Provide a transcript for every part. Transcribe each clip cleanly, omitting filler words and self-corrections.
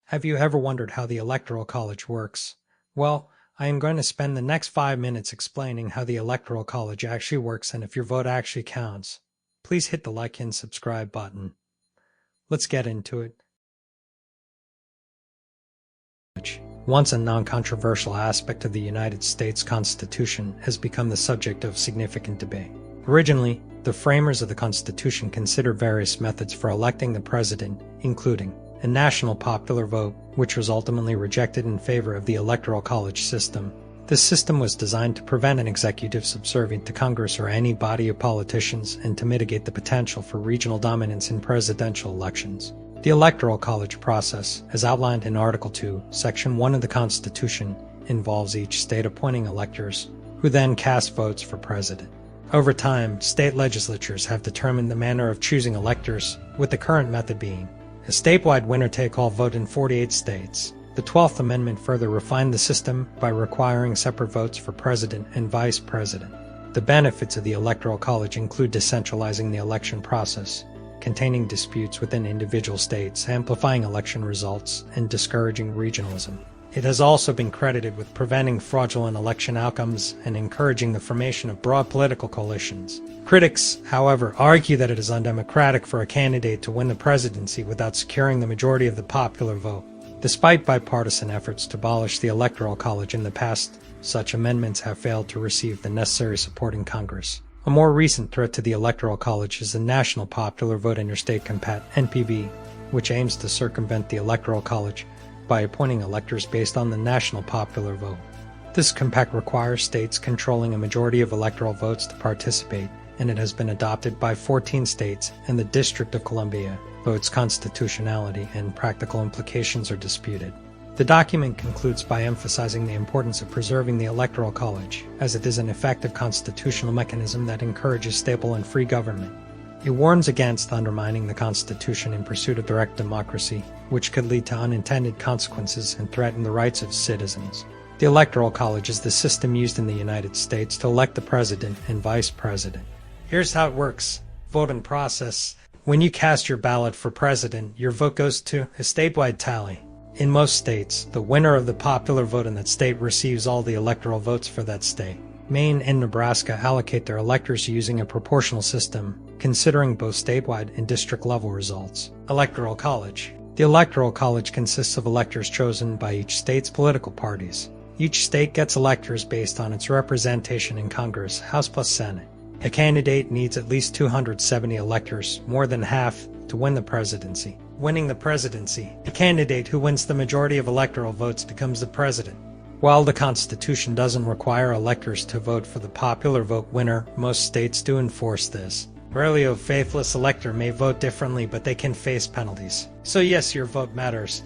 Have you ever wondered how the Electoral College works? Well, I am going to spend the next 5 minutes explaining how the Electoral College actually works and if your vote actually counts. Please hit the like and subscribe button. Let's get into it. Once a non-controversial aspect of the United States Constitution has become the subject of significant debate. Originally, the framers of the Constitution considered various methods for electing the president, including a national popular vote, which was ultimately rejected in favor of the Electoral College system. This system was designed to prevent an executive subservient to Congress or any body of politicians and to mitigate the potential for regional dominance in presidential elections. The Electoral College process, as outlined in Article 2, Section 1 of the Constitution, involves each state appointing electors, who then cast votes for president. Over time, state legislatures have determined the manner of choosing electors, with the current method being a statewide winner-take-all vote in 48 states. The 12th Amendment further refined the system by requiring separate votes for president and vice president. The benefits of the Electoral College include decentralizing the election process, containing disputes within individual states, amplifying election results, and discouraging regionalism. It has also been credited with preventing fraudulent election outcomes and encouraging the formation of broad political coalitions. Critics, however, argue that it is undemocratic for a candidate to win the presidency without securing the majority of the popular vote. Despite bipartisan efforts to abolish the Electoral College in the past, such amendments have failed to receive the necessary support in Congress. A more recent threat to the Electoral College is the National Popular Vote Interstate Compact (NPV), which aims to circumvent the Electoral College by appointing electors based on the national popular vote. This compact requires states controlling a majority of electoral votes to participate, and it has been adopted by 14 states and the District of Columbia, though its constitutionality and practical implications are disputed. The document concludes by emphasizing the importance of preserving the Electoral College, as it is an effective constitutional mechanism that encourages stable and free government. It warns against undermining the Constitution in pursuit of direct democracy, which could lead to unintended consequences and threaten the rights of citizens. The Electoral College is the system used in the United States to elect the president and vice president. Here's how it works. Voting process. When you cast your ballot for president, your vote goes to a statewide tally. In most states, the winner of the popular vote in that state receives all the electoral votes for that state. Maine and Nebraska allocate their electors using a proportional system, considering both statewide and district-level results. Electoral College. The Electoral College consists of electors chosen by each state's political parties. Each state gets electors based on its representation in Congress, House plus Senate. A candidate needs at least 270 electors, more than half, to win the presidency. Winning the presidency. The candidate who wins the majority of electoral votes becomes the president. While the Constitution doesn't require electors to vote for the popular vote winner, most states do enforce this. Rarely a faithless elector may vote differently, but they can face penalties. So yes, your vote matters.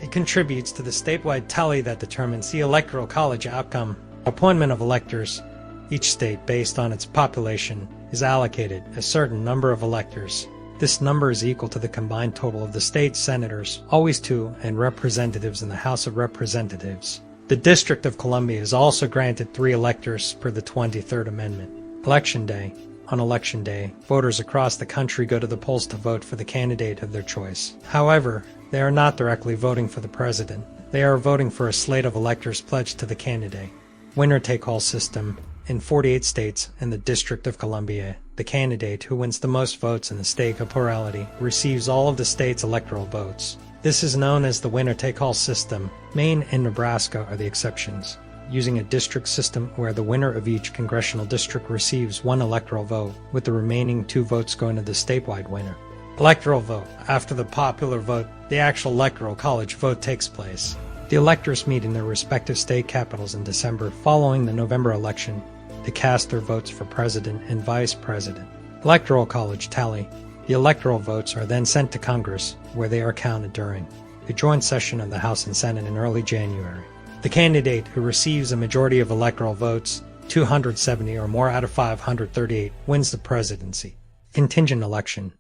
It contributes to the statewide tally that determines the Electoral College outcome. Appointment of electors. Each state, based on its population, is allocated a certain number of electors. This number is equal to the combined total of the state senators, always 2, and representatives in the House of Representatives. The District of Columbia is also granted 3 electors per the 23rd Amendment. Election Day. On Election Day, voters across the country go to the polls to vote for the candidate of their choice. However, they are not directly voting for the president. They are voting for a slate of electors pledged to the candidate. Winner-take-all system. In 48 states and the District of Columbia, the candidate who wins the most votes in the state of plurality receives all of the state's electoral votes. This is known as the winner-take-all system. Maine and Nebraska are the exceptions, using a district system where the winner of each congressional district receives 1 electoral vote, with the remaining 2 votes going to the statewide winner. Electoral vote. After the popular vote, the actual Electoral College vote takes place. The electors meet in their respective state capitals in December following the November election to cast their votes for president and vice president. Electoral College tally. The electoral votes are then sent to Congress, where they are counted during a joint session of the House and Senate in early January. The candidate who receives a majority of electoral votes, 270 or more out of 538, wins the presidency. Contingent election.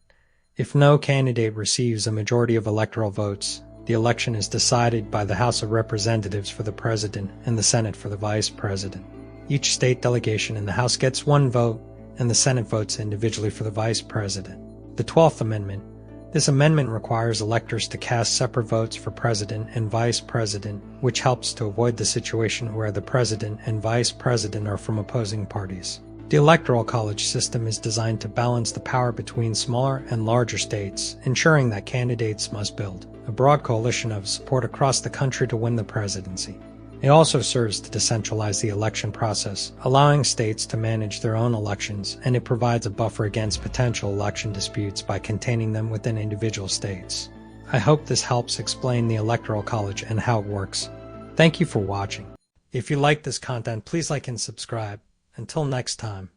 If no candidate receives a majority of electoral votes, the election is decided by the House of Representatives for the president and the Senate for the vice president. Each state delegation in the House gets 1 vote, and the Senate votes individually for the vice president. The 12th Amendment. This amendment requires electors to cast separate votes for president and vice president, which helps to avoid the situation where the president and vice president are from opposing parties. The Electoral College system is designed to balance the power between smaller and larger states, ensuring that candidates must build a broad coalition of support across the country to win the presidency. It also serves to decentralize the election process, allowing states to manage their own elections, and it provides a buffer against potential election disputes by containing them within individual states. I hope this helps explain the Electoral College and how it works. Thank you for watching. If you like this content, please like and subscribe. Until next time.